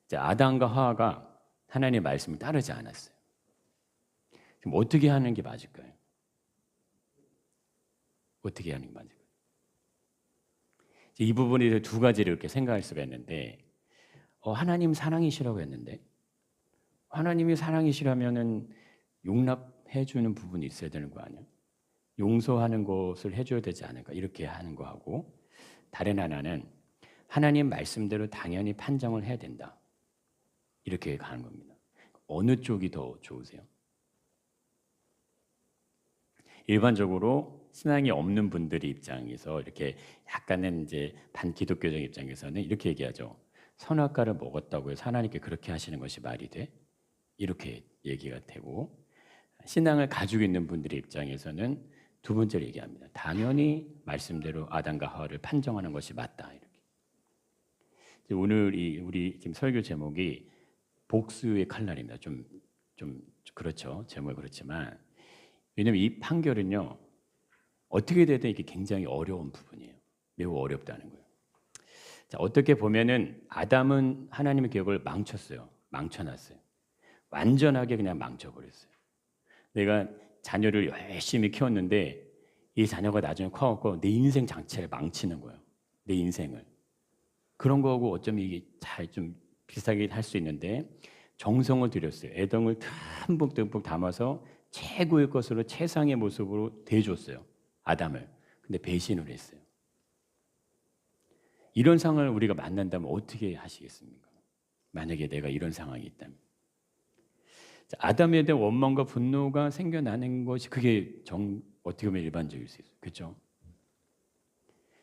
이제 아담과 하와가 하나님의 말씀을 따르지 않았어요. 그럼 어떻게 하는 게 맞을까요? 어떻게 하는 게 맞을까요? 이 부분에 두 가지를 이렇게 생각할 수가 있는데, 하나님 사랑이시라고 했는데, 하나님이 사랑이시라면은 용납해 주는 부분이 있어야 되는 거 아니에요? 용서하는 것을 해줘야 되지 않을까? 이렇게 하는 거하고, 다른 하나는 하나님 말씀대로 당연히 판정을 해야 된다. 이렇게 가는 겁니다. 어느 쪽이 더 좋으세요? 일반적으로 신앙이 없는 분들의 입장에서 이렇게 약간은 이제 반기독교적 입장에서는 이렇게 얘기하죠. 선악과를 먹었다고 해서 하나님께 그렇게 하시는 것이 말이 돼? 이렇게 얘기가 되고, 신앙을 가지고 있는 분들의 입장에서는 두 번째로 얘기합니다. 당연히 말씀대로 아담과 하와를 판정하는 것이 맞다. 이렇게. 오늘 우리 지금 설교 제목이 복수의 칼날입니다. 좀 그렇죠. 제목이 그렇지만, 왜냐하면 이 판결은요, 어떻게 되든 이게 굉장히 어려운 부분이에요. 매우 어렵다는 거예요. 자, 어떻게 보면은 아담은 하나님의 계획을 망쳤어요. 망쳐놨어요. 완전하게 그냥 망쳐버렸어요. 내가 자녀를 열심히 키웠는데 이 자녀가 나중에 커갖고 내 인생 자체를 망치는 거예요. 내 인생을. 그런 거하고 어쩌면 이게 잘 좀 비슷하게 할 수 있는데, 정성을 들였어요. 애정을 듬뿍 담아서 최고의 것으로 최상의 모습으로 대해줬어요. 아담을. 근데 배신을 했어요. 이런 상황을 우리가 만난다면 어떻게 하시겠습니까? 만약에 내가 이런 상황이 있다면. 자, 아담에 대한 원망과 분노가 생겨나는 것이 그게 어떻게 보면 일반적일 수 있어요. 그렇죠?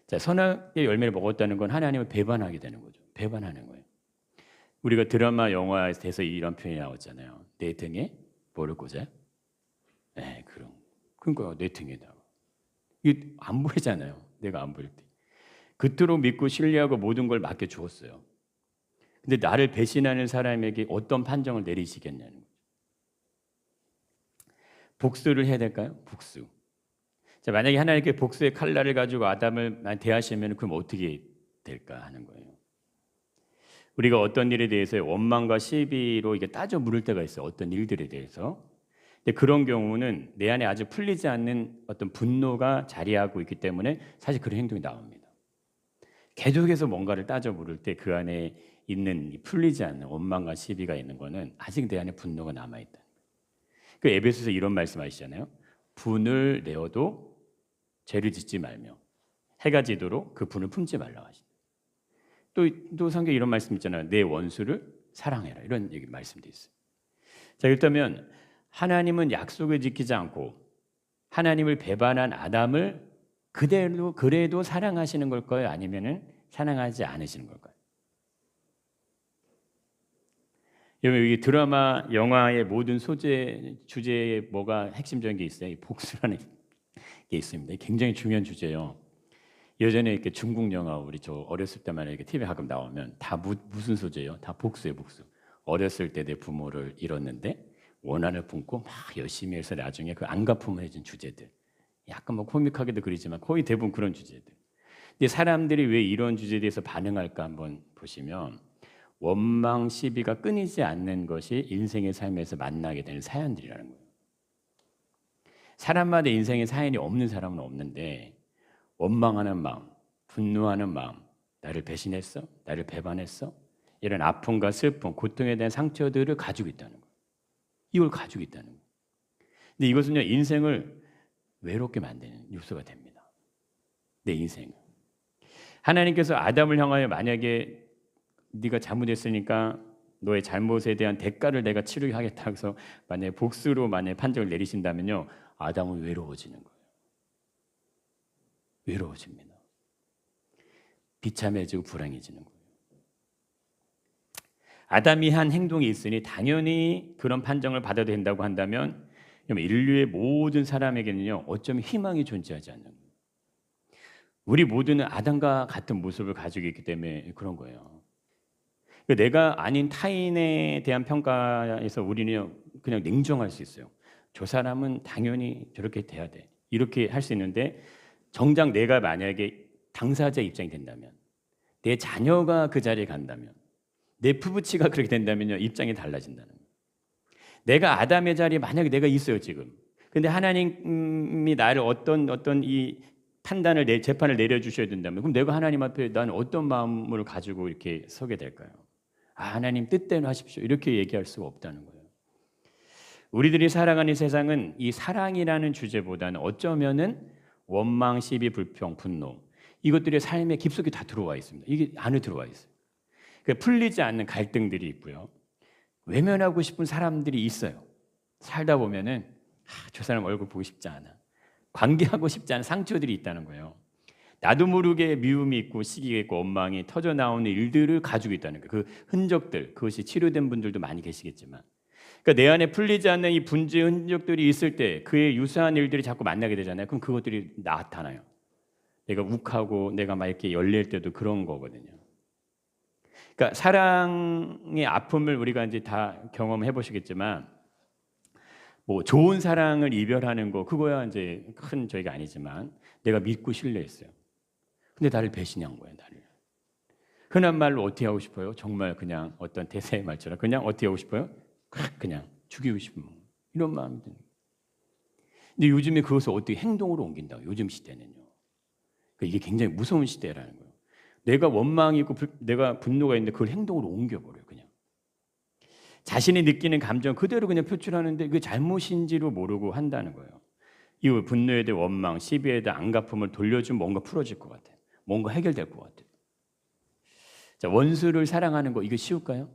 자, 선악의 열매를 먹었다는 건 하나님을 배반하게 되는 거죠. 배반하는 거예요. 우리가 드라마, 영화에서 이런 표현이 나왔잖아요. 내 등에 뭐를 꽂아요? 네, 그러니까 내 등에다가. 이게 안 보이잖아요. 내가 안 보일 때. 그토록 믿고 신뢰하고 모든 걸 맡겨 주었어요. 근데 나를 배신하는 사람에게 어떤 판정을 내리시겠냐는 거죠. 복수를 해야 될까요? 복수. 자, 만약에 하나님께 복수의 칼날을 가지고 아담을 대하시면 그럼 어떻게 될까 하는 거예요. 우리가 어떤 일에 대해서 원망과 시비로 이게 따져 물을 때가 있어요. 어떤 일들에 대해서. 근데 그런 경우는 내 안에 아직 풀리지 않는 어떤 분노가 자리하고 있기 때문에 사실 그런 행동이 나옵니다. 계속해서 뭔가를 따져 물을 때 그 안에 있는 풀리지 않는 원망과 시비가 있는 거는 아직 내 안에 분노가 남아있다. 그 에베소서 이런 말씀하시잖아요. 분을 내어도 죄를 짓지 말며 해가 지도록 그 분을 품지 말라고 하신다. 또 성경에 이런 말씀 있잖아요. 내 원수를 사랑해라. 이런 얘기 말씀도 있어요. 자, 그렇다면 하나님은 약속을 지키지 않고 하나님을 배반한 아담을 그래도 사랑하시는 걸까요? 아니면은 사랑하지 않으시는 걸까요? 여러분, 이 드라마, 영화의 모든 주제에 뭐가 핵심적인 게 있어요? 이 복수라는 게 있습니다. 굉장히 중요한 주제예요. 예전에 이렇게 중국 영화 우리 저 어렸을 때만 이렇게 TV에 가끔 나오면 다 무슨 소재예요? 다 복수예요, 복수. 어렸을 때 내 부모를 잃었는데 원한을 품고 막 열심히 해서 나중에 그 안갚음을 해준 주제들. 약간 뭐 코믹하게도 그리지만 거의 대부분 그런 주제들. 근데 사람들이 왜 이런 주제에 대해서 반응할까 한번 보시면 원망 시비가 끊이지 않는 것이 인생의 삶에서 만나게 되는 사연들이라는 거예요. 사람마다 인생에 사연이 없는 사람은 없는데 원망하는 마음, 분노하는 마음, 나를 배신했어? 나를 배반했어? 이런 아픔과 슬픔, 고통에 대한 상처들을 가지고 있다는 거예요. 이걸 가지고 있다는 거예요. 근데 이것은요, 인생을 외롭게 만드는 요소가 됩니다. 내 인생을. 하나님께서 아담을 향하여 만약에 네가 잘못했으니까 너의 잘못에 대한 대가를 내가 치르게 하겠다 해서 만약에 복수로 만약에 판정을 내리신다면요, 아담은 외로워지는 거예요. 외로워집니다. 비참해지고 불행해지는 거예요. 아담이 한 행동이 있으니 당연히 그런 판정을 받아도 된다고 한다면 인류의 모든 사람에게는요, 어쩌면 희망이 존재하지 않는 거예요. 우리 모두는 아담과 같은 모습을 가지고 있기 때문에 그런 거예요. 내가 아닌 타인에 대한 평가에서 우리는 그냥 냉정할 수 있어요. 저 사람은 당연히 저렇게 돼야 돼. 이렇게 할 수 있는데 정작 내가 만약에 당사자 입장이 된다면, 내 자녀가 그 자리에 간다면, 내 부부치가 그렇게 된다면요, 입장이 달라진다는 거예요. 내가 아담의 자리에 만약에 내가 있어요 지금. 근데 하나님이 나를 어떤 이 판단을 재판을 내려주셔야 된다면, 그럼 내가 하나님 앞에 난 어떤 마음을 가지고 이렇게 서게 될까요? 하나님 뜻대로 하십시오, 이렇게 얘기할 수가 없다는 거예요. 우리들이 살아가는 세상은 이 사랑이라는 주제보다는 어쩌면은 원망, 시비, 불평, 분노, 이것들이 삶의 깊숙이 다 들어와 있습니다. 이게 안에 들어와 있어요. 그러니까 풀리지 않는 갈등들이 있고요. 외면하고 싶은 사람들이 있어요. 살다 보면은 저 사람 얼굴 보고 싶지 않아. 관계하고 싶지 않은 상처들이 있다는 거예요. 나도 모르게 미움이 있고 시기가 있고 원망이 터져 나오는 일들을 가지고 있다는 거예요. 그 흔적들, 그것이 치료된 분들도 많이 계시겠지만, 그러니까 내 안에 풀리지 않는 이 분주의 흔적들이 있을 때 그의 유사한 일들이 자꾸 만나게 되잖아요. 그럼 그것들이 나타나요. 내가 욱하고 내가 막 이렇게 열릴 때도 그런 거거든요. 그러니까 사랑의 아픔을 우리가 이제 다 경험해 보시겠지만, 뭐 좋은 사랑을 이별하는 거 그거야 이제 큰 저희가 아니지만, 내가 믿고 신뢰했어요. 근데 나를 배신한 거예요, 나를. 흔한 말로 어떻게 하고 싶어요? 정말 그냥 어떤 대세의 말처럼 그냥 어떻게 하고 싶어요? 그냥 죽이고 싶은 이런 마음이 드는 거예요. 근데 요즘에 그것을 어떻게 행동으로 옮긴다고? 요즘 시대는요. 그러니까 이게 굉장히 무서운 시대라는 거예요. 내가 원망이 있고 내가 분노가 있는데 그걸 행동으로 옮겨버려요, 그냥. 자신이 느끼는 감정 그대로 그냥 표출하는데 그게 잘못인지로 모르고 한다는 거예요. 이 분노에 대해 원망, 시비에 대해 안갚음을 돌려주면 뭔가 풀어질 것 같아요. 뭔가 해결될 것 같아요. 자, 원수를 사랑하는 거 이거 쉬울까요?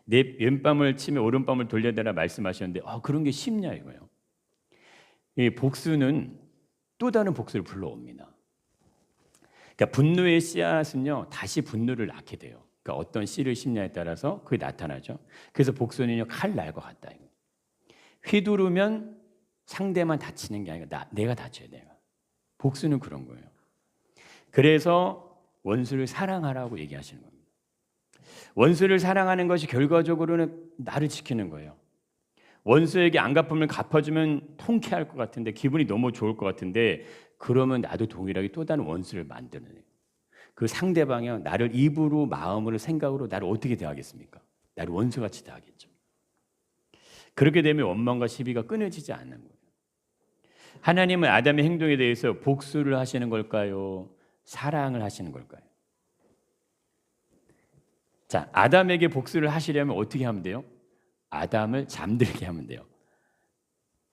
내 왼밤을 치며 오른밤을 돌려대라 말씀하셨는데 그런 게 쉽냐 이거예요. 이 복수는 또 다른 복수를 불러옵니다. 그러니까 분노의 씨앗은요 다시 분노를 낳게 돼요. 그러니까 어떤 씨를 심냐에 따라서 그게 나타나죠. 그래서 복수는요 칼 날 것 같다. 휘두르면 상대만 다치는 게 아니라 내가 다쳐야 돼요. 복수는 그런 거예요. 그래서 원수를 사랑하라고 얘기하시는 겁니다. 원수를 사랑하는 것이 결과적으로는 나를 지키는 거예요. 원수에게 안갚음을 갚아주면 통쾌할 것 같은데, 기분이 너무 좋을 것 같은데, 그러면 나도 동일하게 또 다른 원수를 만드는 거예요. 그 상대방이 나를 입으로 마음으로 생각으로 나를 어떻게 대하겠습니까? 나를 원수같이 대하겠죠. 그렇게 되면 원망과 시비가 끊어지지 않는 거예요. 하나님은 아담의 행동에 대해서 복수를 하시는 걸까요? 사랑을 하시는 걸까요? 자, 아담에게 복수를 하시려면 어떻게 하면 돼요? 아담을 잠들게 하면 돼요.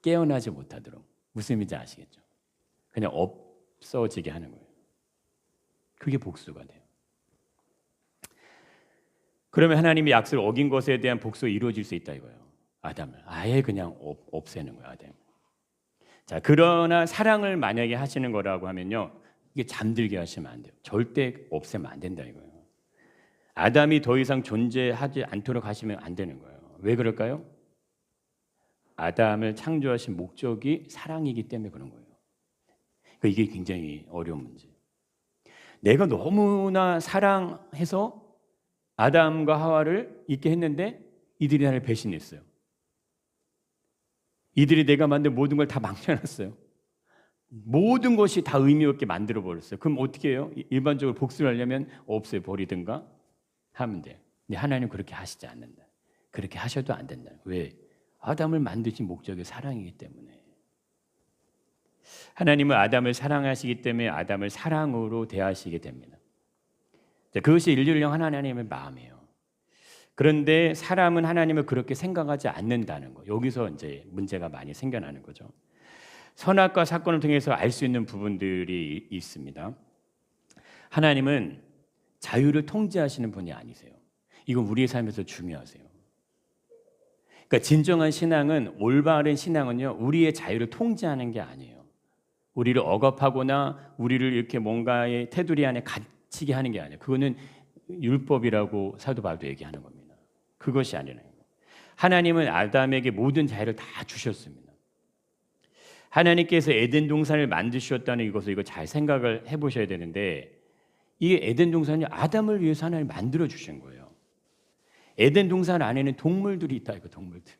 깨어나지 못하도록. 무슨 의미인지 아시겠죠? 그냥 없어지게 하는 거예요. 그게 복수가 돼요. 그러면 하나님이 약속을 어긴 것에 대한 복수가 이루어질 수 있다 이거예요. 아담을 아예 그냥 없애는 거예요. 아담. 자, 그러나 사랑을 만약에 하시는 거라고 하면요, 이게 잠들게 하시면 안 돼요. 절대 없애면 안 된다 이거예요. 아담이 더 이상 존재하지 않도록 하시면 안 되는 거예요. 왜 그럴까요? 아담을 창조하신 목적이 사랑이기 때문에 그런 거예요. 그러니까 이게 굉장히 어려운 문제. 내가 너무나 사랑해서 아담과 하와를 있게 했는데 이들이 나를 배신했어요. 이들이 내가 만든 모든 걸 다 망쳐놨어요. 모든 것이 다 의미 없게 만들어버렸어요. 그럼 어떻게 해요? 일반적으로 복수를 하려면 없애버리든가 하면 돼요. 근데 하나님 그렇게 하시지 않는다. 그렇게 하셔도 안 된다. 왜? 아담을 만드신 목적이 사랑이기 때문에. 하나님은 아담을 사랑하시기 때문에 아담을 사랑으로 대하시게 됩니다. 그것이 인류를 향한 하나님의 마음이에요. 그런데 사람은 하나님을 그렇게 생각하지 않는다는 거. 여기서 이제 문제가 많이 생겨나는 거죠. 선악과 사건을 통해서 알 수 있는 부분들이 있습니다. 하나님은 자유를 통제하시는 분이 아니세요. 이건 우리의 삶에서 중요하세요. 그러니까 진정한 신앙은, 올바른 신앙은요, 우리의 자유를 통제하는 게 아니에요. 우리를 억압하거나 우리를 이렇게 뭔가의 테두리 안에 갇히게 하는 게 아니에요. 그거는 율법이라고 사도 바울도 얘기하는 겁니다. 그것이 아니라요. 하나님은 아담에게 모든 자유를 다 주셨습니다. 하나님께서 에덴 동산을 만드셨다는 이것을 이거 잘 생각을 해보셔야 되는데, 이 에덴 동산이 아담을 위해서 하나님 만들어 주신 거예요. 에덴 동산 안에는 동물들이 있다 이거, 동물들.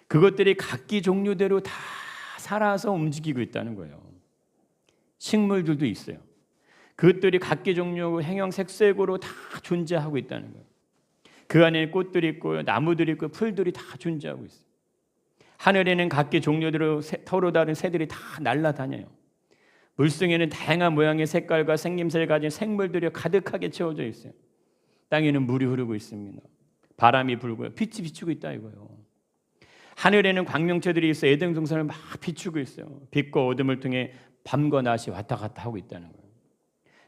그것들이 각기 종류대로 다 살아서 움직이고 있다는 거예요. 식물들도 있어요. 그것들이 각기 종류 행형 색색으로 다 존재하고 있다는 거예요. 그 안에 꽃들이 있고 나무들이 있고 풀들이 다 존재하고 있어요. 하늘에는 각기 종류대로 서로 다른 새들이 다 날아다녀요. 물속에는 다양한 모양의 색깔과 생김새를 가진 생물들이 가득하게 채워져 있어요. 땅에는 물이 흐르고 있습니다. 바람이 불고요. 빛이 비추고 있다 이거예요. 하늘에는 광명체들이 있어 에덴 동산을 막 비추고 있어요. 빛과 어둠을 통해 밤과 낮이 왔다 갔다 하고 있다는 거예요.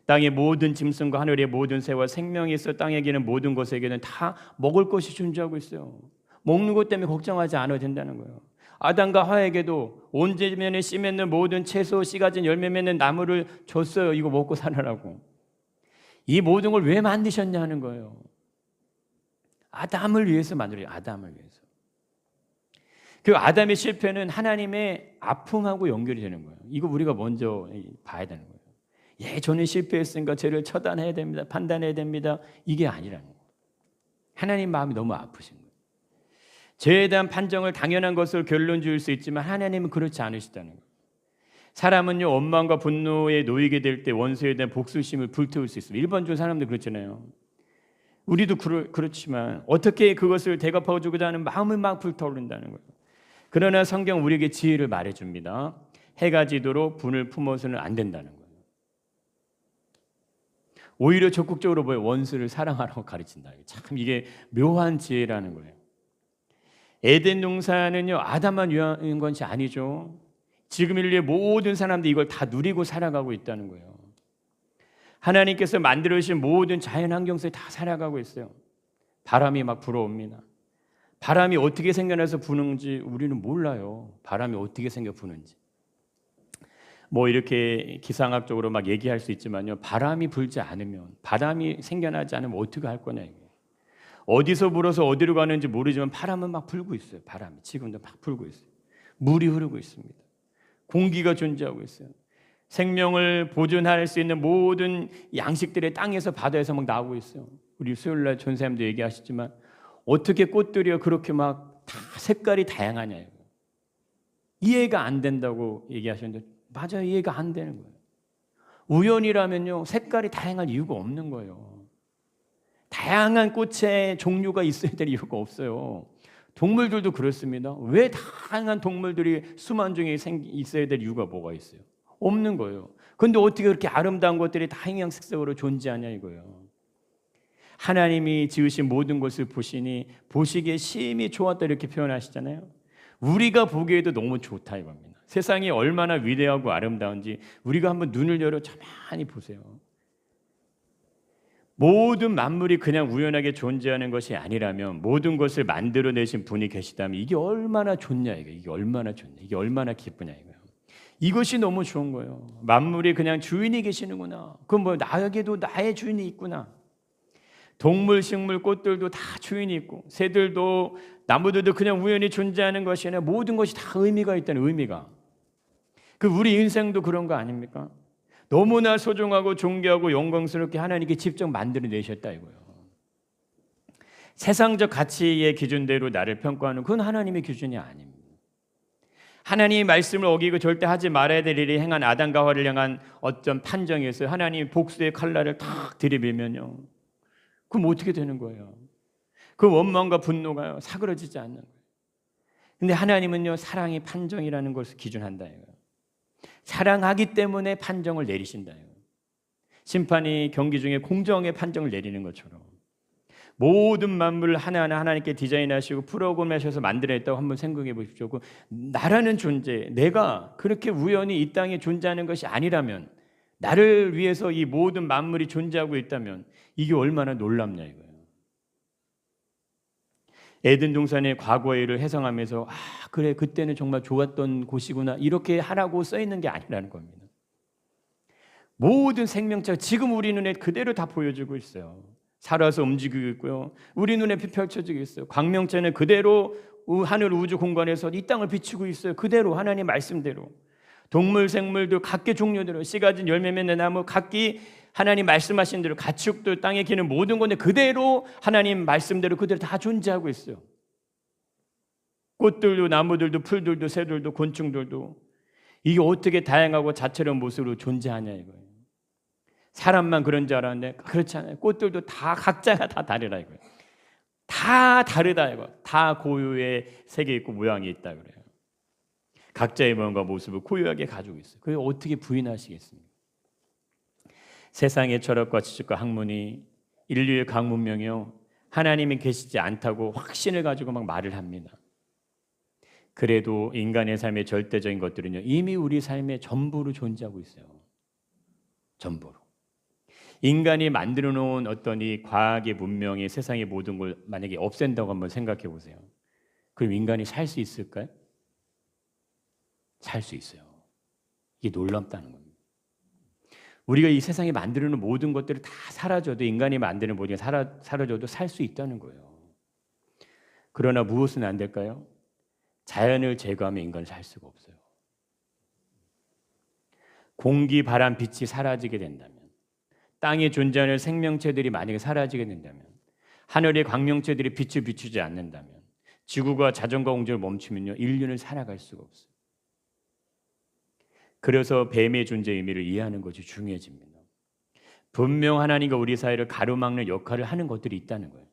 땅의 모든 짐승과 하늘의 모든 새와 생명이 있어 땅에 기는 모든 것에게는 다 먹을 것이 존재하고 있어요. 먹는 것 때문에 걱정하지 않아도 된다는 거예요. 아담과 하와에게도 온 지면에 씨 맺는 모든 채소, 씨 가진 열매 맺는 나무를 줬어요. 이거 먹고 살아라고. 이 모든 걸 왜 만드셨냐 하는 거예요. 아담을 위해서 만들어요. 아담을 위해서. 그 아담의 실패는 하나님의 아픔하고 연결이 되는 거예요. 이거 우리가 먼저 봐야 되는 거예요. 예, 저는 실패했으니까 죄를 처단해야 됩니다. 판단해야 됩니다. 이게 아니라는 거예요. 하나님 마음이 너무 아프신 거예요. 죄에 대한 판정을 당연한 것을 결론 지을 수 있지만 하나님은 그렇지 않으시다는 거예요. 사람은요, 원망과 분노에 놓이게 될 때 원수에 대한 복수심을 불태울 수 있습니다. 일반적으로 사람들 그렇잖아요. 우리도 그렇지만 어떻게 그것을 대갚아 주고자 하는 마음을 막 불타오른다는 거예요. 그러나 성경 우리에게 지혜를 말해줍니다. 해가 지도록 분을 품어서는 안 된다는 거예요. 오히려 적극적으로 원수를 사랑하라고 가르친다. 참 이게 묘한 지혜라는 거예요. 에덴 동산은요, 아담만 위한 것이 아니죠. 지금 인류의 모든 사람들이 이걸 다 누리고 살아가고 있다는 거예요. 하나님께서 만들어주신 모든 자연환경 속에 다 살아가고 있어요. 바람이 막 불어옵니다. 바람이 어떻게 생겨나서 부는지 우리는 몰라요. 바람이 어떻게 생겨 부는지. 뭐 이렇게 기상학적으로 막 얘기할 수 있지만요, 바람이 불지 않으면, 바람이 생겨나지 않으면 어떻게 할 거냐 이게. 어디서 불어서 어디로 가는지 모르지만 바람은 막 불고 있어요. 바람이 지금도 막 불고 있어요. 물이 흐르고 있습니다. 공기가 존재하고 있어요. 생명을 보존할 수 있는 모든 양식들의 땅에서 바다에서 막 나오고 있어요. 우리 수요일날 전사님도 얘기하시지만 어떻게 꽃들이 그렇게 막 다 색깔이 다양하냐 이거. 이해가 안 된다고 얘기하셨는데 맞아요. 이해가 안 되는 거예요. 우연이라면요, 색깔이 다양할 이유가 없는 거예요. 다양한 꽃의 종류가 있어야 될 이유가 없어요. 동물들도 그렇습니다. 왜 다양한 동물들이 수만 종이 있어야 될 이유가 뭐가 있어요? 없는 거예요. 그런데 어떻게 그렇게 아름다운 것들이 다양색색으로 존재하냐 이거예요. 하나님이 지으신 모든 것을 보시니 보시기에 심히 좋았다 이렇게 표현하시잖아요. 우리가 보기에도 너무 좋다 이겁니다. 세상이 얼마나 위대하고 아름다운지 우리가 한번 눈을 열어 가만히 보세요. 모든 만물이 그냥 우연하게 존재하는 것이 아니라면 모든 것을 만들어내신 분이 계시다면 이게 얼마나 좋냐 이거. 이게 얼마나 좋냐. 이게 얼마나 기쁘냐 이거예요. 이것이 너무 좋은 거예요. 만물이 그냥 주인이 계시는구나. 그럼 뭐 나에게도 나의 주인이 있구나. 동물, 식물, 꽃들도 다 주인이 있고 새들도 나무들도 그냥 우연히 존재하는 것이 아니라 모든 것이 다 의미가 있다는 의미가. 그 우리 인생도 그런 거 아닙니까? 너무나 소중하고 존귀하고 영광스럽게 하나님께 직접 만들어내셨다 이거예요. 세상적 가치의 기준대로 나를 평가하는 그건 하나님의 기준이 아닙니다. 하나님의 말씀을 어기고 절대 하지 말아야 될 일이 행한 아담과 하와를 향한 어떤 판정에서 하나님이 복수의 칼날을 탁 들이밀면요, 그럼 어떻게 되는 거예요? 그 원망과 분노가 사그러지지 않는 거예요. 근데 하나님은요, 사랑의 판정이라는 것을 기준한다 이거예요. 사랑하기 때문에 판정을 내리신다. 심판이 경기 중에 공정의 판정을 내리는 것처럼 모든 만물을 하나하나 하나님께 디자인하시고 프로그램하셔서 만들어냈다고 한번 생각해 보십시오. 나라는 존재, 내가 그렇게 우연히 이 땅에 존재하는 것이 아니라면, 나를 위해서 이 모든 만물이 존재하고 있다면 이게 얼마나 놀랍냐 이거예요. 에덴 동산의 과거의 일을 해석하면서 그래 그때는 정말 좋았던 곳이구나 이렇게 하라고 써 있는 게 아니라는 겁니다. 모든 생명체가 지금 우리 눈에 그대로 다 보여지고 있어요. 살아서 움직이고 있고요. 우리 눈에 펼쳐지고 있어요. 광명체는 그대로 하늘 우주 공간에서 이 땅을 비추고 있어요. 그대로 하나님 말씀대로. 동물 생물도 각기 종류대로 씨 가진 열매 맺는 나무 각기 하나님 말씀하신 대로 가축들 땅에 기는 모든 건데 그대로 하나님 말씀대로 그대로 다 존재하고 있어요. 꽃들도 나무들도 풀들도 새들도 곤충들도 이게 어떻게 다양하고 자체로운 모습으로 존재하냐 이거예요. 사람만 그런 줄 알았는데 그렇지 않아요. 꽃들도 다 각자가 다 다르다 이거예요. 다 다르다 이거. 다 고유의 색이 있고 모양이 있다 그래요. 각자의 모양과 모습을 고유하게 가지고 있어요. 그걸 어떻게 부인하시겠습니까? 세상의 철학과 지식과 학문이 인류의 각 문명이요 하나님이 계시지 않다고 확신을 가지고 막 말을 합니다. 그래도 인간의 삶의 절대적인 것들은요 이미 우리 삶의 전부로 존재하고 있어요. 전부로. 인간이 만들어 놓은 어떤 이 과학의 문명이 세상의 모든 걸 만약에 없앤다고 한번 생각해 보세요. 그럼 인간이 살 수 있을까요? 살 수 있어요. 이게 놀랍다는 겁니다. 우리가 이 세상에 만들어 놓은 모든 것들이 다 사라져도 인간이 만드는 모든 게 사라져도 살 수 있다는 거예요. 그러나 무엇은 안 될까요? 자연을 제거하면 인간은 살 수가 없어요. 공기, 바람, 빛이 사라지게 된다면 땅에 존재하는 생명체들이 만약에 사라지게 된다면 하늘의 광명체들이 빛을 비추지 않는다면 지구가 자전거 공전을 멈추면요 인류는 살아갈 수가 없어요. 그래서 뱀의 존재 의미를 이해하는 것이 중요해집니다. 분명 하나님과 우리 사이를 가로막는 역할을 하는 것들이 있다는 거예요.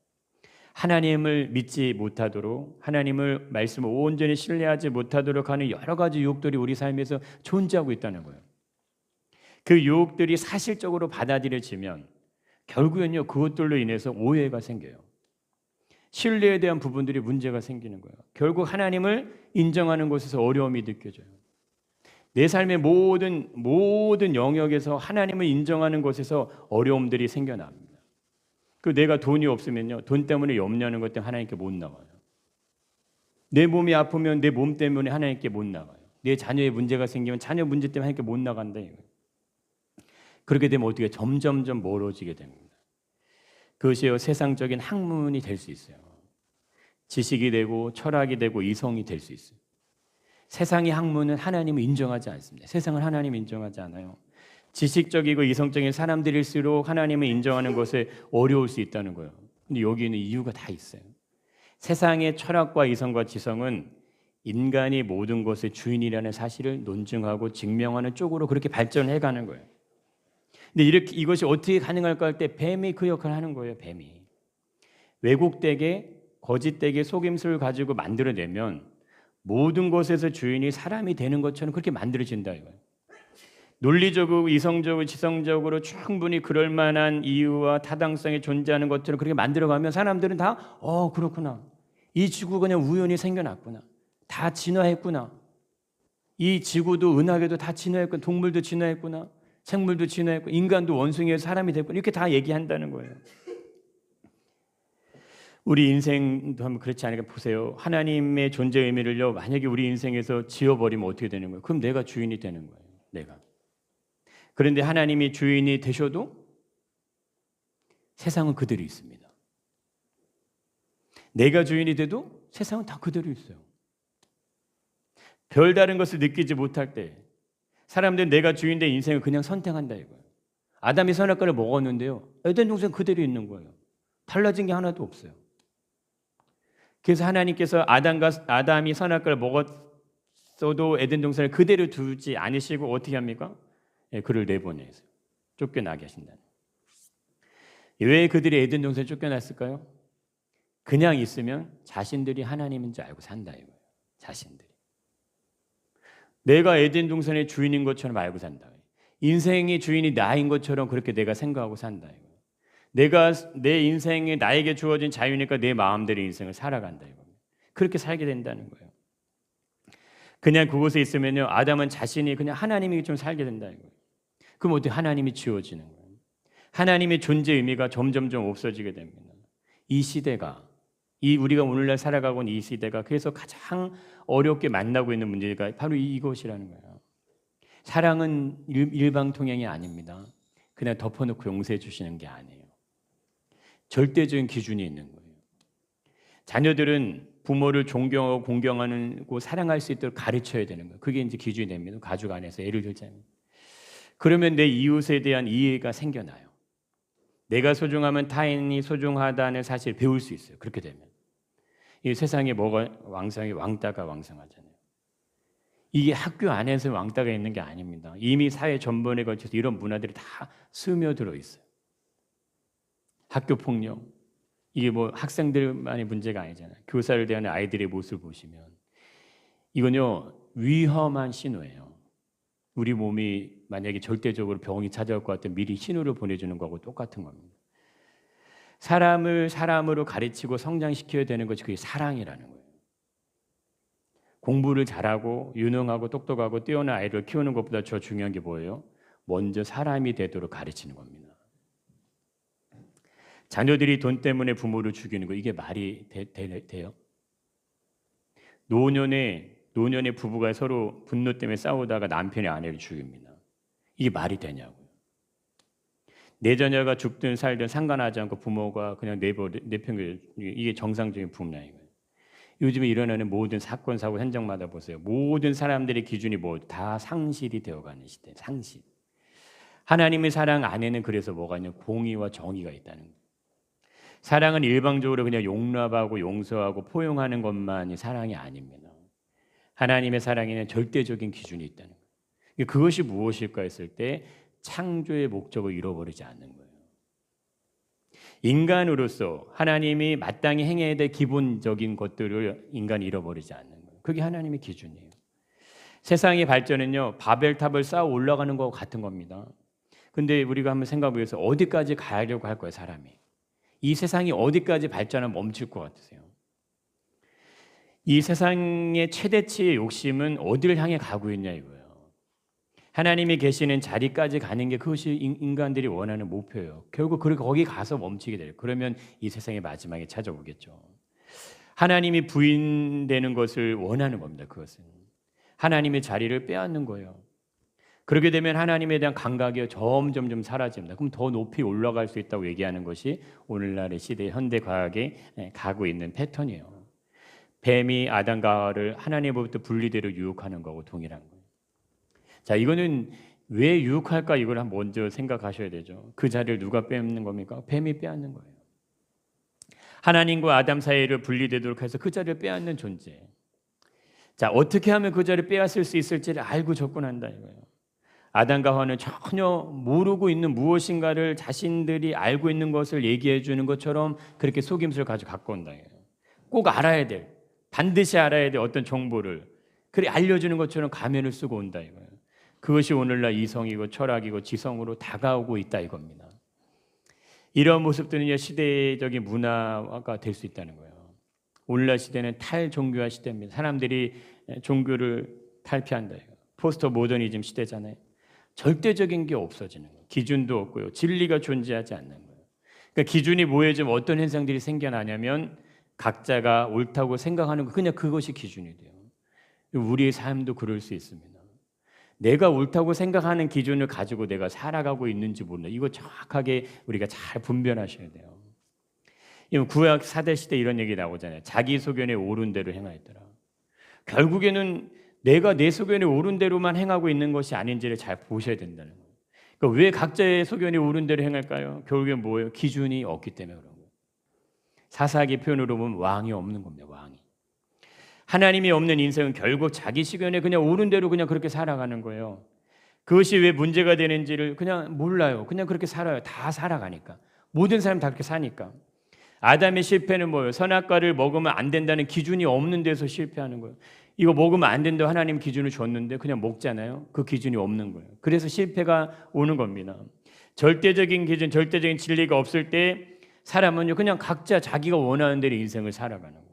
하나님을 믿지 못하도록 하나님을 말씀을 온전히 신뢰하지 못하도록 하는 여러 가지 유혹들이 우리 삶에서 존재하고 있다는 거예요. 그 유혹들이 사실적으로 받아들여지면 결국은요 그것들로 인해서 오해가 생겨요. 신뢰에 대한 부분들이 문제가 생기는 거예요. 결국 하나님을 인정하는 것에서 어려움이 느껴져요. 내 삶의 모든 영역에서 하나님을 인정하는 것에서 어려움들이 생겨납니다. 그 내가 돈이 없으면요 돈 때문에 염려하는 것 때문에 하나님께 못 나가요. 내 몸이 아프면 내 몸 때문에 하나님께 못 나가요. 내 자녀의 문제가 생기면 자녀 문제 때문에 하나님께 못 나간다 이거예요. 그렇게 되면 어떻게 점점점 멀어지게 됩니다. 그것이요 세상적인 학문이 될 수 있어요. 지식이 되고 철학이 되고 이성이 될 수 있어요. 세상의 학문은 하나님을 인정하지 않습니다. 세상은 하나님을 인정하지 않아요. 지식적이고 이성적인 사람들일수록 하나님을 인정하는 것에 어려울 수 있다는 거예요. 근데 여기는 이유가 다 있어요. 세상의 철학과 이성과 지성은 인간이 모든 것의 주인이라는 사실을 논증하고 증명하는 쪽으로 그렇게 발전해 가는 거예요. 근데 이것이 어떻게 가능할까 할 때 뱀이 그 역할을 하는 거예요. 뱀이 왜곡되게 거짓되게 속임수를 가지고 만들어내면 모든 것에서 주인이 사람이 되는 것처럼 그렇게 만들어진다 이거예요. 논리적으로 이성적으로 지성적으로 충분히 그럴 만한 이유와 타당성이 존재하는 것처럼 그렇게 만들어가면 사람들은 다 그렇구나. 이 지구가 그냥 우연히 생겨났구나. 다 진화했구나. 이 지구도 은하계도 다 진화했구나. 동물도 진화했구나. 생물도 진화했고 인간도 원숭이에서 사람이 됐구나. 이렇게 다 얘기한다는 거예요. 우리 인생도 한번 그렇지 않을까 보세요. 하나님의 존재 의미를요 만약에 우리 인생에서 지워버리면 어떻게 되는 거예요? 그럼 내가 주인이 되는 거예요. 내가. 그런데 하나님이 주인이 되셔도 세상은 그대로 있습니다. 내가 주인이 돼도 세상은 다 그대로 있어요. 별다른 것을 느끼지 못할 때 사람들은 내가 주인된 인생을 그냥 선택한다 이거예요. 아담이 선악과를 먹었는데요. 에덴 동산 그대로 있는 거예요. 달라진 게 하나도 없어요. 그래서 하나님께서 아담이 선악과를 먹었어도 에덴 동산을 그대로 두지 않으시고 어떻게 합니까? 그를 내보내서 쫓겨나게 하신다는. 왜 그들이 에덴 동산에 쫓겨났을까요? 그냥 있으면 자신들이 하나님인 줄 알고 산다 이거예요. 자신들이. 내가 에덴 동산의 주인인 것처럼 알고 산다. 인생의 주인이 나인 것처럼 그렇게 내가 생각하고 산다 이거예요. 내가 내 인생에 나에게 주어진 자유니까 내 마음대로 인생을 살아간다 이거예요. 그렇게 살게 된다는 거예요. 그냥 그곳에 있으면요 아담은 자신이 그냥 하나님이 좀 살게 된다 이거예요. 그럼 어떻게 하나님이 지워지는 거예요? 하나님의 존재 의미가 점점점 없어지게 됩니다. 이 시대가 우리가 오늘날 살아가고 있는 이 시대가 그래서 가장 어렵게 만나고 있는 문제가 바로 이것이라는 거예요. 사랑은 일방통행이 아닙니다. 그냥 덮어놓고 용서해 주시는 게 아니에요. 절대적인 기준이 있는 거예요. 자녀들은 부모를 존경하고 공경하고 사랑할 수 있도록 가르쳐야 되는 거예요. 그게 이제 기준이 됩니다. 가족 안에서 예를 들자면. 그러면 내 이웃에 대한 이해가 생겨나요. 내가 소중하면 타인이 소중하다는 사실을 배울 수 있어요. 그렇게 되면. 이 세상에 뭐가 왕성해? 왕따가 왕성하잖아요. 이게 학교 안에서 왕따가 있는 게 아닙니다. 이미 사회 전반에 걸쳐서 이런 문화들이 다 스며들어 있어요. 학교 폭력, 이게 뭐 학생들만의 문제가 아니잖아요. 교사를 대하는 아이들의 모습을 보시면 이건요 위험한 신호예요. 우리 몸이 만약에 절대적으로 병이 찾아올 것 같으면 미리 신호를 보내주는 거하고 똑같은 겁니다. 사람을 사람으로 가르치고 성장시켜야 되는 것이 그게 사랑이라는 거예요. 공부를 잘하고 유능하고 똑똑하고 뛰어난 아이를 키우는 것보다 더 중요한 게 뭐예요? 먼저 사람이 되도록 가르치는 겁니다. 자녀들이 돈 때문에 부모를 죽이는 거 이게 말이 돼요? 노년의 부부가 서로 분노 때문에 싸우다가 남편이 아내를 죽입니다. 이게 말이 되냐고요. 내 자녀가 죽든 살든 상관하지 않고 부모가 그냥 내팽개 이게 정상적인 부모냐 이거예요. 요즘에 일어나는 모든 사건 사고 현장마다 보세요. 모든 사람들의 기준이 다 상실이 되어가는 시대. 상실. 하나님의 사랑 안에는 그래서 뭐가 있냐? 공의와 정의가 있다는 거예요. 사랑은 일방적으로 그냥 용납하고 용서하고 포용하는 것만이 사랑이 아닙니다. 하나님의 사랑에는 절대적인 기준이 있다는 거예요. 그것이 무엇일까 했을 때 창조의 목적을 잃어버리지 않는 거예요. 인간으로서 하나님이 마땅히 행해야 될 기본적인 것들을 인간이 잃어버리지 않는 거예요. 그게 하나님의 기준이에요. 세상의 발전은요 바벨탑을 쌓아 올라가는 것과 같은 겁니다. 근데 우리가 한번 생각해 보세요. 어디까지 가려고 할 거예요, 사람이? 이 세상이 어디까지 발전하면 멈출 것 같으세요? 이 세상의 최대치의 욕심은 어디를 향해 가고 있냐 이거예요. 하나님이 계시는 자리까지 가는 게 그것이 인간들이 원하는 목표예요. 결국 거기 가서 멈추게 돼요. 그러면 이 세상의 마지막에 찾아오겠죠. 하나님이 부인되는 것을 원하는 겁니다. 그것은 하나님의 자리를 빼앗는 거예요. 그렇게 되면 하나님에 대한 감각이 점점 사라집니다. 그럼 더 높이 올라갈 수 있다고 얘기하는 것이 오늘날의 시대 현대 과학에 가고 있는 패턴이에요. 뱀이 아담과 하와를 하나님으로부터 분리되려 유혹하는 거고 동일한 거예요. 자, 이거는 왜 유혹할까 이걸 먼저 생각하셔야 되죠. 그 자리를 누가 빼앗는 겁니까? 뱀이 빼앗는 거예요. 하나님과 아담 사이를 분리되도록 해서 그 자리를 빼앗는 존재. 자, 어떻게 하면 그 자리를 빼앗을 수 있을지를 알고 접근한다 이거예요. 아담과 하와는 전혀 모르고 있는 무엇인가를 자신들이 알고 있는 것을 얘기해 주는 것처럼 그렇게 속임수를 가지고 갖고 온다 이거예요. 꼭 알아야 될, 반드시 알아야 될 어떤 정보를 그래 알려주는 것처럼 가면을 쓰고 온다 이거예요. 그것이 오늘날 이성이고 철학이고 지성으로 다가오고 있다 이겁니다. 이런 모습들은 시대적인 문화가 될 수 있다는 거예요. 오늘날 시대는 탈종교화 시대입니다. 사람들이 종교를 탈피한다 이거. 포스트 모더니즘 시대잖아요. 절대적인 게 없어지는 거예요. 기준도 없고요. 진리가 존재하지 않는 거예요. 그러니까 기준이 모여지면 어떤 현상들이 생겨나냐면 각자가 옳다고 생각하는 거 그냥 그것이 기준이 돼요. 우리의 삶도 그럴 수 있습니다. 내가 옳다고 생각하는 기준을 가지고 내가 살아가고 있는지 모르는 이거 정확하게 우리가 잘 분별하셔야 돼요. 구약 사대 시대 이런 얘기 나오잖아요. 자기 소견에 옳은 대로 행하였더라. 결국에는 내가 내 소견에 옳은 대로만 행하고 있는 것이 아닌지를 잘 보셔야 된다는 거예요. 그러니까 왜 각자의 소견에 옳은 대로 행할까요? 결국엔 뭐예요? 기준이 없기 때문에 그런 거예요. 사사기 표현으로 보면 왕이 없는 겁니다. 왕이. 하나님이 없는 인생은 결국 자기 시간에 그냥 옳은 대로 그냥 그렇게 살아가는 거예요. 그것이 왜 문제가 되는지를 그냥 몰라요. 그냥 그렇게 살아요. 다 살아가니까. 모든 사람 다 그렇게 사니까. 아담의 실패는 뭐예요? 선악과를 먹으면 안 된다는 기준이 없는 데서 실패하는 거예요. 이거 먹으면 안 된다고 하나님 기준을 줬는데 그냥 먹잖아요. 그 기준이 없는 거예요. 그래서 실패가 오는 겁니다. 절대적인 기준, 절대적인 진리가 없을 때 사람은요 그냥 각자 자기가 원하는 대로 인생을 살아가는 거예요.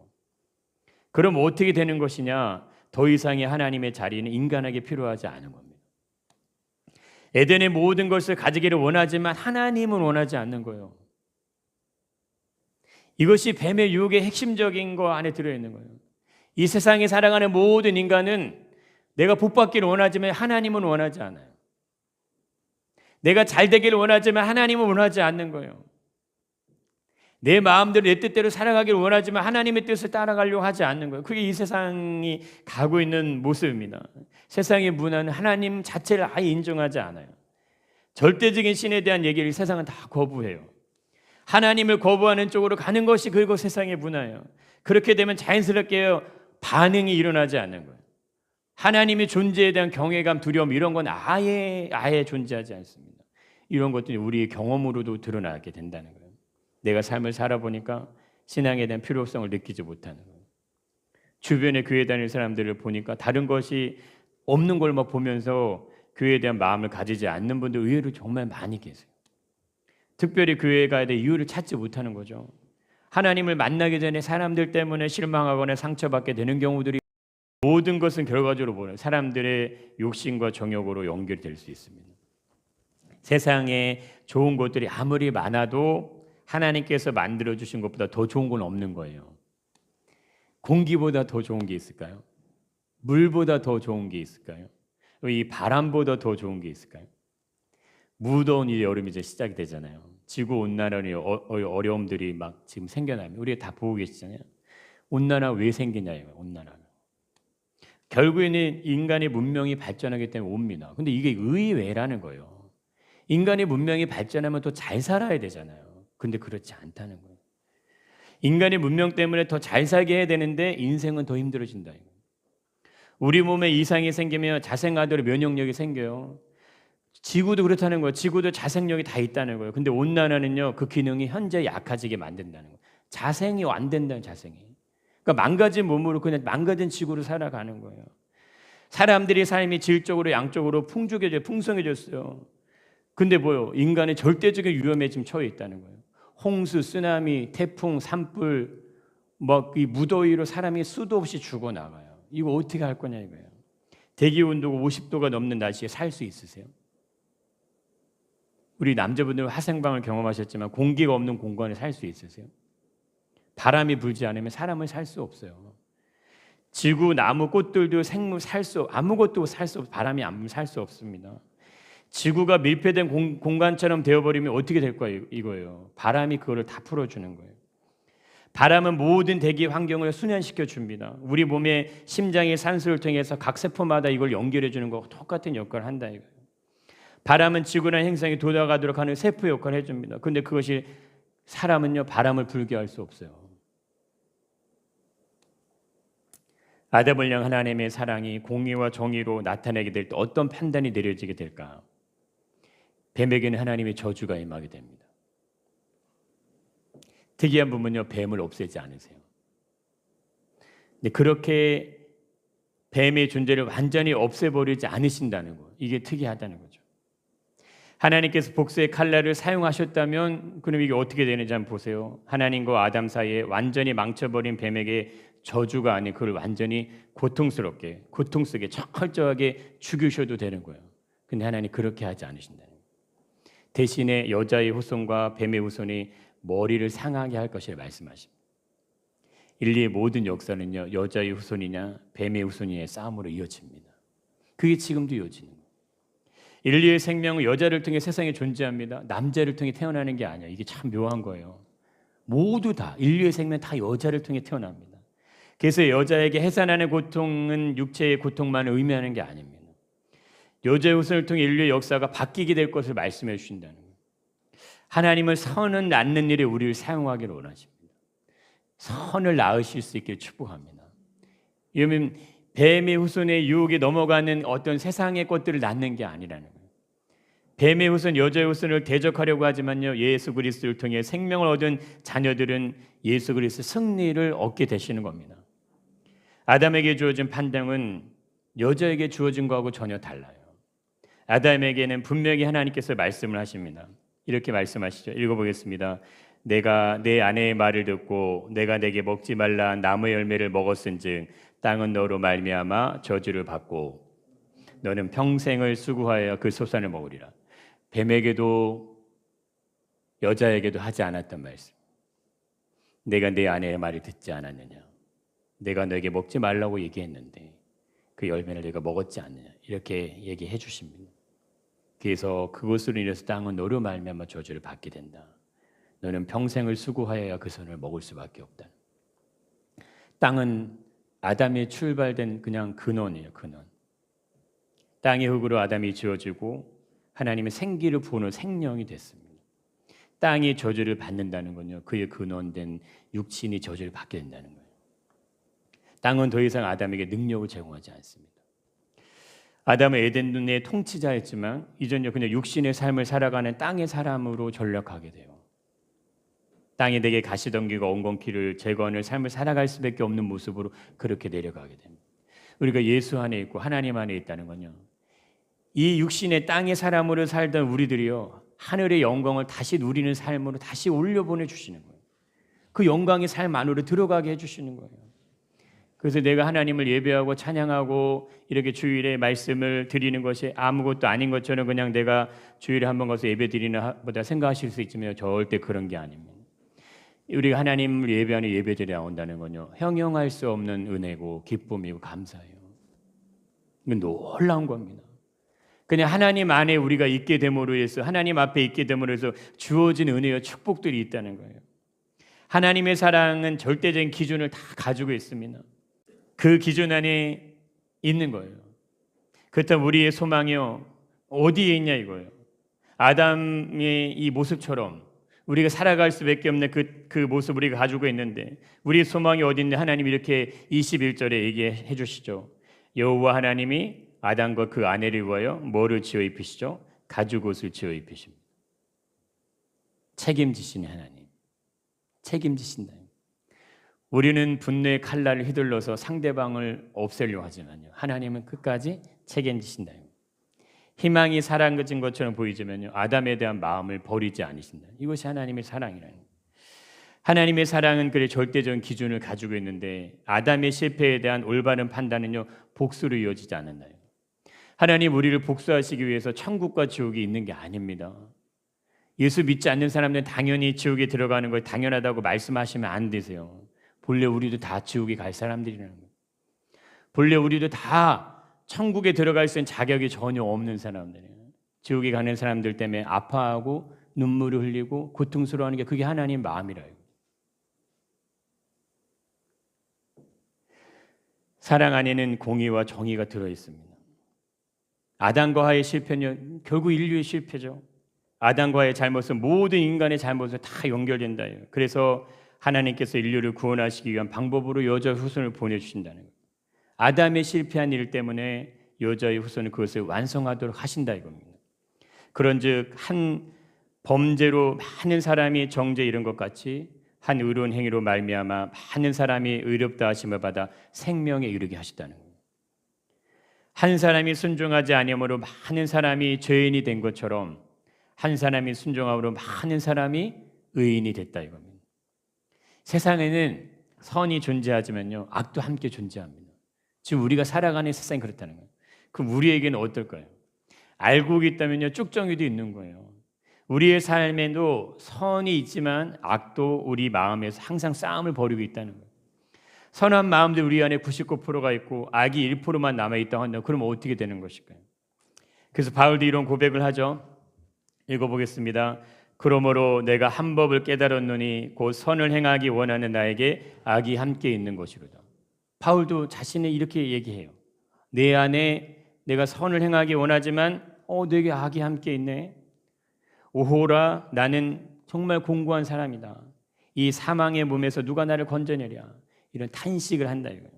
그럼 어떻게 되는 것이냐? 더 이상의 하나님의 자리는 인간에게 필요하지 않은 겁니다. 에덴의 모든 것을 가지기를 원하지만 하나님은 원하지 않는 거예요. 이것이 뱀의 유혹의 핵심적인 거 안에 들어있는 거예요. 이 세상에 살아가는 모든 인간은 내가 복받기를 원하지만 하나님은 원하지 않아요. 내가 잘 되기를 원하지만 하나님은 원하지 않는 거예요. 내 마음대로 내 뜻대로 살아가기를 원하지만 하나님의 뜻을 따라가려고 하지 않는 거예요. 그게 이 세상이 가고 있는 모습입니다. 세상의 문화는 하나님 자체를 아예 인정하지 않아요. 절대적인 신에 대한 얘기를 세상은 다 거부해요. 하나님을 거부하는 쪽으로 가는 것이 그리고 세상의 문화예요. 그렇게 되면 자연스럽게 반응이 일어나지 않는 거예요. 하나님의 존재에 대한 경외감, 두려움 이런 건 아예 존재하지 않습니다. 이런 것들이 우리의 경험으로도 드러나게 된다는 거예요. 내가 삶을 살아보니까 신앙에 대한 필요성을 느끼지 못하는 거예요. 주변에 교회 다니는 사람들을 보니까 다른 것이 없는 걸 막 보면서 교회에 대한 마음을 가지지 않는 분들 의외로 정말 많이 계세요. 특별히 교회에 가야 될 이유를 찾지 못하는 거죠. 하나님을 만나기 전에 사람들 때문에 실망하거나 상처받게 되는 경우들이 모든 것은 결과적으로 보는 사람들의 욕심과 정욕으로 연결될 수 있습니다. 세상에 좋은 것들이 아무리 많아도 하나님께서 만들어주신 것보다 더 좋은 건 없는 거예요. 공기보다 더 좋은 게 있을까요? 물보다 더 좋은 게 있을까요? 이 바람보다 더 좋은 게 있을까요? 무더운 이 여름이 이제 시작이 되잖아요. 지구 온난화의 어려움들이 막 지금 생겨나면 우리가 다 보고 계시잖아요. 온난화 왜 생기냐요? 온난화. 결국에는 인간의 문명이 발전하기 때문에 옵니다. 근데 이게 의외라는 거예요. 인간의 문명이 발전하면 더 잘 살아야 되잖아요. 근데 그렇지 않다는 거예요. 인간의 문명 때문에 더 잘 살게 해야 되는데 인생은 더 힘들어진다. 우리 몸에 이상이 생기면 자생하대로 면역력이 생겨요. 지구도 그렇다는 거예요. 지구도 자생력이 다 있다는 거예요. 근데 온난화는요, 그 기능이 현재 약해지게 만든다는 거예요. 자생이 안 된다는 자생이. 그러니까 망가진 몸으로 그냥 망가진 지구로 살아가는 거예요. 사람들의 삶이 질적으로 양적으로 풍성해졌어요. 근데 뭐요? 인간의 절대적인 위험에 지금 처해 있다는 거예요. 홍수, 쓰나미, 태풍, 산불, 막 이 무더위로 사람이 수도 없이 죽어 나가요. 이거 어떻게 할 거냐 이거예요. 대기 온도가 50도가 넘는 날씨에 살 수 있으세요? 우리 남자분들은 화생방을 경험하셨지만 공기가 없는 공간에 살 수 있으세요? 바람이 불지 않으면 사람은 살 수 없어요. 지구, 나무, 꽃들도 생물 아무것도 살 수 없. 바람이 안 불면 살 수 없습니다. 지구가 밀폐된 공간처럼 되어버리면 어떻게 될 거예요? 이거예요. 바람이 그거를 다 풀어주는 거예요. 바람은 모든 대기 환경을 순환시켜 줍니다. 우리 몸의 심장의 산소를 통해서 각 세포마다 이걸 연결해 주는 거와 똑같은 역할을 한다 이거예요. 바람은 지구라는 행성에 돌아가도록 하는 세포 역할을 해줍니다. 그런데 그것이 사람은요 바람을 불게 할 수 없어요. 아담을 향한 하나님의 사랑이 공의와 정의로 나타나게 될 때 어떤 판단이 내려지게 될까? 뱀에게는 하나님의 저주가 임하게 됩니다. 특이한 부분은요, 뱀을 없애지 않으세요. 근데 그렇게 뱀의 존재를 완전히 없애버리지 않으신다는 거, 이게 특이하다는 거죠. 하나님께서 복수의 칼날을 사용하셨다면 그럼 이게 어떻게 되는지 한번 보세요. 하나님과 아담 사이에 완전히 망쳐버린 뱀에게 저주가 아닌 그걸 완전히 고통 속에 철저하게 죽이셔도 되는 거예요. 근데 하나님 그렇게 하지 않으신다는 거예요. 대신에 여자의 후손과 뱀의 후손이 머리를 상하게 할 것을 말씀하십니다. 인류의 모든 역사는요, 여자의 후손이냐 뱀의 후손이냐의 싸움으로 이어집니다. 그게 지금도 이어지는 거예요. 인류의 생명은 여자를 통해 세상에 존재합니다. 남자를 통해 태어나는 게 아니야. 이게 참 묘한 거예요. 모두 다 인류의 생명 다 여자를 통해 태어납니다. 그래서 여자에게 해산하는 고통은 육체의 고통만 의미하는 게 아닙니다. 여자의 후손을 통해 인류의 역사가 바뀌게 될 것을 말씀해 주신다는 거예요. 하나님은 선을 낳는 일에 우리를 사용하기를 원하십니다. 선을 낳으실 수 있게 축복합니다. 여러분, 뱀의 후손의 유혹에 넘어가는 어떤 세상의 것들을 낳는 게 아니라는 거예요. 뱀의 후손, 여자의 후손을 대적하려고 하지만요, 예수 그리스도를 통해 생명을 얻은 자녀들은 예수 그리스도 승리를 얻게 되시는 겁니다. 아담에게 주어진 판단은 여자에게 주어진 거하고 전혀 달라요. 아담에게는 분명히 하나님께서 말씀을 하십니다. 이렇게 말씀하시죠. 읽어보겠습니다. 내가 내 아내의 말을 듣고 내가 내게 먹지 말라 나무의 열매를 먹었은즉 땅은 너로 말미암아 저주를 받고 너는 평생을 수고하여 그 소산을 먹으리라. 뱀에게도 여자에게도 하지 않았던 말씀. 내가 내 아내의 말을 듣지 않았느냐. 내가 너에게 먹지 말라고 얘기했는데 그 열매를 내가 먹었지 않느냐. 이렇게 얘기해 주십니다. 그래서 그것으로 인해서 땅은 너로 말미암아 저주를 받게 된다. 너는 평생을 수고하여야 그 선을 먹을 수밖에 없다. 땅은 아담이 출발된 그냥 근원이에요. 근원. 땅의 흙으로 아담이 지어지고 하나님의 생기를 부어놓은 생명이 됐습니다. 땅이 저주를 받는다는 건요, 그의 근원된 육신이 저주를 받게 된다는 거예요. 땅은 더 이상 아담에게 능력을 제공하지 않습니다. 아담은 에덴의 통치자였지만 이전요 그냥 육신의 삶을 살아가는 땅의 사람으로 전락하게 돼요. 땅에 대게 가시덤기가 엉겅퀴를 제거하는 삶을 살아갈 수밖에 없는 모습으로 그렇게 내려가게 됩니다. 우리가 예수 안에 있고 하나님 안에 있다는 건요, 이 육신의 땅의 사람으로 살던 우리들이요 하늘의 영광을 다시 누리는 삶으로 다시 올려보내 주시는 거예요. 그 영광의 삶 안으로 들어가게 해주시는 거예요. 그래서 내가 하나님을 예배하고 찬양하고 이렇게 주일에 말씀을 드리는 것이 아무것도 아닌 것처럼 그냥 내가 주일에 한번 가서 예배 드리나 보다 생각하실 수 있지만 절대 그런 게 아닙니다. 우리가 하나님을 예배하는 예배들이 나온다는 건요 형용할 수 없는 은혜고 기쁨이고 감사해요. 이건 놀라운 겁니다. 그냥 하나님 안에 우리가 있게 됨으로 해서 하나님 앞에 있게 됨으로 해서 주어진 은혜와 축복들이 있다는 거예요. 하나님의 사랑은 절대적인 기준을 다 가지고 있습니다. 그 기준 안에 있는 거예요. 그렇다면 우리의 소망이요 어디에 있냐 이거예요. 아담의 이 모습처럼 우리가 살아갈 수밖에 없는 그 모습 우리가 가지고 있는데 우리의 소망이 어디 있는데 하나님이 이렇게 21절에 얘기해 주시죠. 여호와 하나님이 아담과 그 아내를 위하여 뭐를 지어 입히시죠? 가죽옷을 지어 입히십니다. 책임지시는 하나님, 책임지신다. 우리는 분노의 칼날을 휘둘러서 상대방을 없애려고 하지만요 하나님은 끝까지 책임지신다. 희망이 사라진 것처럼 보이지만요 아담에 대한 마음을 버리지 않으신다. 이것이 하나님의 사랑이라는 거예요. 하나님의 사랑은 그의 절대적인 기준을 가지고 있는데 아담의 실패에 대한 올바른 판단은요 복수로 이어지지 않는다. 하나님 우리를 복수하시기 위해서 천국과 지옥이 있는 게 아닙니다. 예수 믿지 않는 사람들은 당연히 지옥에 들어가는 걸 당연하다고 말씀하시면 안 되세요. 본래 우리도 다 지옥에 갈 사람들이라는 거예요. 본래 우리도 다 천국에 들어갈 수 있는 자격이 전혀 없는 사람들이에요. 지옥에 가는 사람들 때문에 아파하고 눈물을 흘리고 고통스러워하는 게 그게 하나님 마음이라요. 사랑 안에는 공의와 정의가 들어있습니다. 아담과 하의 실패는 결국 인류의 실패죠. 아담과 하의 잘못은 모든 인간의 잘못을 다 연결된다. 그래서 하나님께서 인류를 구원하시기 위한 방법으로 여자의 후손을 보내주신다는 거예요. 아담의 실패한 일 때문에 여자의 후손은 그것을 완성하도록 하신다 이겁니다. 그런즉 한 범죄로 많은 사람이 정죄 이른 것 같이 한 의로운 행위로 말미암아 많은 사람이 의롭다 하심을 받아 생명에 이르게 하시다는 거예요. 한 사람이 순종하지 아니함으로 많은 사람이 죄인이 된 것처럼 한 사람이 순종함으로 많은 사람이 의인이 됐다 이겁니다. 세상에는 선이 존재하지만요 악도 함께 존재합니다. 지금 우리가 살아가는 세상이 그렇다는 거예요. 그럼 우리에게는 어떨까요? 알고 있다면요 쭉정이도 있는 거예요. 우리의 삶에도 선이 있지만 악도 우리 마음에서 항상 싸움을 벌이고 있다는 거예요. 선한 마음도 우리 안에 99%가 있고 악이 1%만 남아있다고 한다면 그러면 어떻게 되는 것일까요? 그래서 바울도 이런 고백을 하죠. 읽어보겠습니다. 그러므로 내가 한 법을 깨달았노니 곧 선을 행하기 원하는 나에게 악이 함께 있는 것이로다. 바울도 자신이 이렇게 얘기해요. 내 안에 내가 선을 행하기 원하지만 내게 악이 함께 있네. 오호라 나는 정말 공고한 사람이다. 이 사망의 몸에서 누가 나를 건져내랴. 이런 탄식을 한다 이거예요.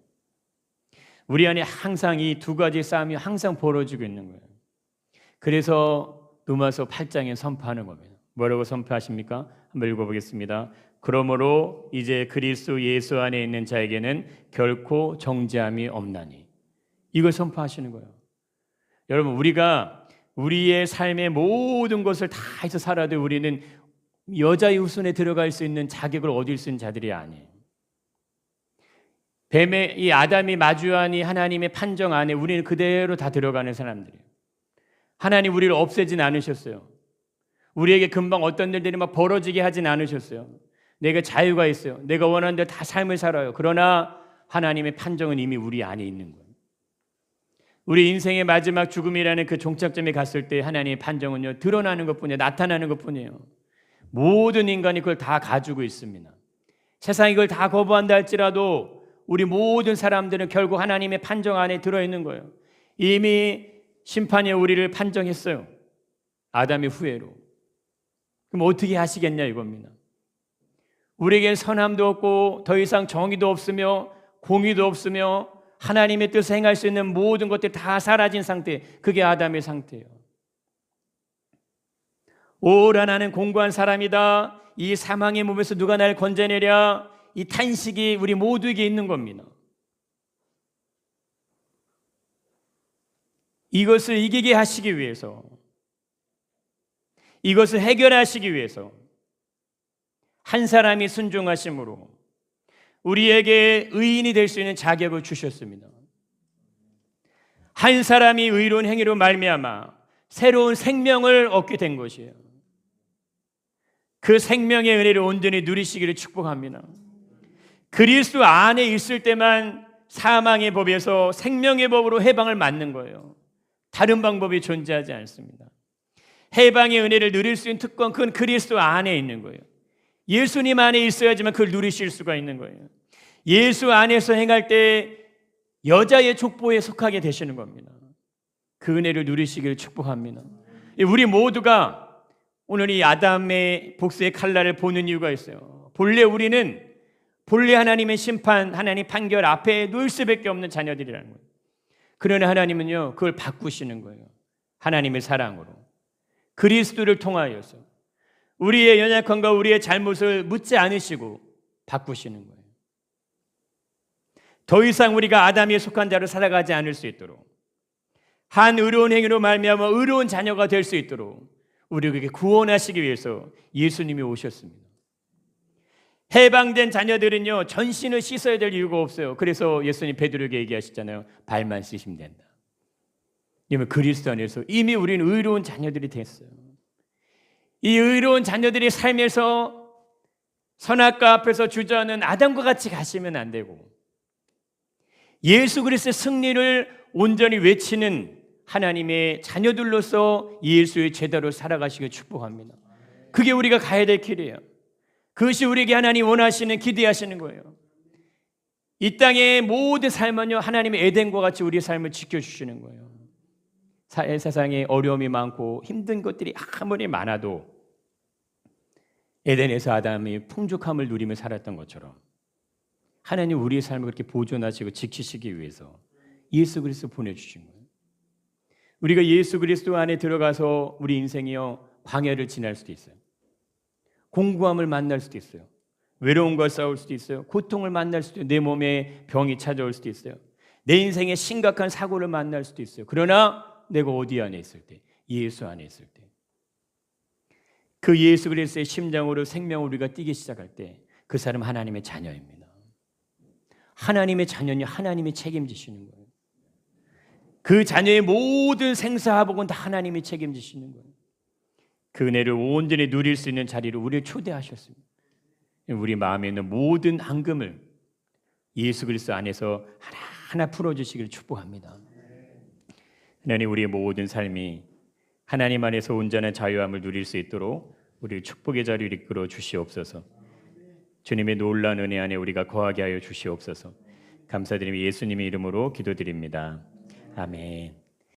우리 안에 항상 이 두 가지 싸움이 항상 벌어지고 있는 거예요. 그래서 로마서 8장에 선포하는 겁니다. 뭐라고 선포하십니까? 한번 읽어보겠습니다. 그러므로 이제 그리스도 예수 안에 있는 자에게는 결코 정죄함이 없나니. 이걸 선포하시는 거예요. 여러분 우리가 우리의 삶의 모든 것을 다 해서 살아도 우리는 여자의 후손에 들어갈 수 있는 자격을 얻을 수 있는 자들이 아니에요. 뱀의 이 아담이 마주한 이 하나님의 판정 안에 우리는 그대로 다 들어가는 사람들이에요. 하나님 우리를 없애진 않으셨어요. 우리에게 금방 어떤 일들이 막 벌어지게 하진 않으셨어요. 내가 자유가 있어요. 내가 원하는 대로 다 삶을 살아요. 그러나 하나님의 판정은 이미 우리 안에 있는 거예요. 우리 인생의 마지막 죽음이라는 그 종착점에 갔을 때 하나님의 판정은요 드러나는 것뿐이에요. 나타나는 것뿐이에요. 모든 인간이 그걸 다 가지고 있습니다. 세상이 그걸 다 거부한다 할지라도 우리 모든 사람들은 결국 하나님의 판정 안에 들어있는 거예요. 이미 심판에 우리를 판정했어요. 아담의 후예로. 그럼 어떻게 하시겠냐 이겁니다. 우리에게 선함도 없고 더 이상 정의도 없으며 공의도 없으며 하나님의 뜻을 행할 수 있는 모든 것들이 다 사라진 상태, 그게 아담의 상태예요. 오라 나는 공고한 사람이다. 이 사망의 몸에서 누가 날 건져내랴. 이 탄식이 우리 모두에게 있는 겁니다. 이것을 이기게 하시기 위해서, 이것을 해결하시기 위해서 한 사람이 순종하심으로 우리에게 의인이 될 수 있는 자격을 주셨습니다. 한 사람이 의로운 행위로 말미암아 새로운 생명을 얻게 된 것이에요. 그 생명의 은혜를 온전히 누리시기를 축복합니다. 그리스도 안에 있을 때만 사망의 법에서 생명의 법으로 해방을 맞는 거예요. 다른 방법이 존재하지 않습니다. 해방의 은혜를 누릴 수 있는 특권, 그건 그리스도 안에 있는 거예요. 예수님 안에 있어야지만 그걸 누리실 수가 있는 거예요. 예수 안에서 행할 때 여자의 족보에 속하게 되시는 겁니다. 그 은혜를 누리시기를 축복합니다. 우리 모두가 오늘 이 아담의 복수의 칼날을 보는 이유가 있어요. 본래 우리는 하나님의 심판, 하나님 판결 앞에 놓일 수밖에 없는 자녀들이라는 거예요. 그러나 하나님은요, 그걸 바꾸시는 거예요. 하나님의 사랑으로 그리스도를 통하여서 우리의 연약함과 우리의 잘못을 묻지 않으시고 바꾸시는 거예요. 더 이상 우리가 아담에 속한 자로 살아가지 않을 수 있도록, 한 의로운 행위로 말미암아 의로운 자녀가 될 수 있도록 우리에게 구원하시기 위해서 예수님이 오셨습니다. 해방된 자녀들은요, 전신을 씻어야 될 이유가 없어요. 그래서 예수님 베드로에게 얘기하시잖아요. 발만 씻으면 된다. 이러면 그리스도 안에서 이미 우리는 의로운 자녀들이 됐어요. 이 의로운 자녀들이 삶에서 선악과 앞에서 주저하는 아담과 같이 가시면 안 되고, 예수 그리스도의 승리를 온전히 외치는 하나님의 자녀들로서 예수의 제자로 살아가시길 축복합니다. 그게 우리가 가야 될 길이에요. 그것이 우리에게 하나님 원하시는, 기대하시는 거예요. 이 땅의 모든 삶은요, 하나님의 에덴과 같이 우리의 삶을 지켜주시는 거예요. 세상에 어려움이 많고 힘든 것들이 아무리 많아도 에덴에서 아담이 풍족함을 누리며 살았던 것처럼 하나님 우리의 삶을 그렇게 보존하시고 지키시기 위해서 예수 그리스도 보내주신 거예요. 우리가 예수 그리스도 안에 들어가서 우리 인생이요, 광야를 지날 수도 있어요. 공고함을 만날 수도 있어요. 외로움과 싸울 수도 있어요. 고통을 만날 수도 있어요. 내 몸에 병이 찾아올 수도 있어요. 내 인생에 심각한 사고를 만날 수도 있어요. 그러나 내가 어디 안에 있을 때? 예수 안에 있을 때. 그 예수 그리스도의 심장으로 생명을 우리가 뛰기 시작할 때 그 사람 하나님의 자녀입니다. 하나님의 자녀니 하나님이 책임지시는 거예요. 그 자녀의 모든 생사화복은 다 하나님이 책임지시는 거예요. 그 은혜를 온전히 누릴 수 있는 자리로 우리를 초대하셨습니다. 우리 마음에 있는 모든 앙금을 예수 그리스도 안에서 하나하나 풀어주시기를 축복합니다. 하나님, 우리의 모든 삶이 하나님 안에서 온전한 자유함을 누릴 수 있도록 우리를 축복의 자리로 이끌어 주시옵소서. 주님의 놀라운 은혜 안에 우리가 거하게 하여 주시옵소서. 감사드리며 예수님의 이름으로 기도드립니다. 아멘.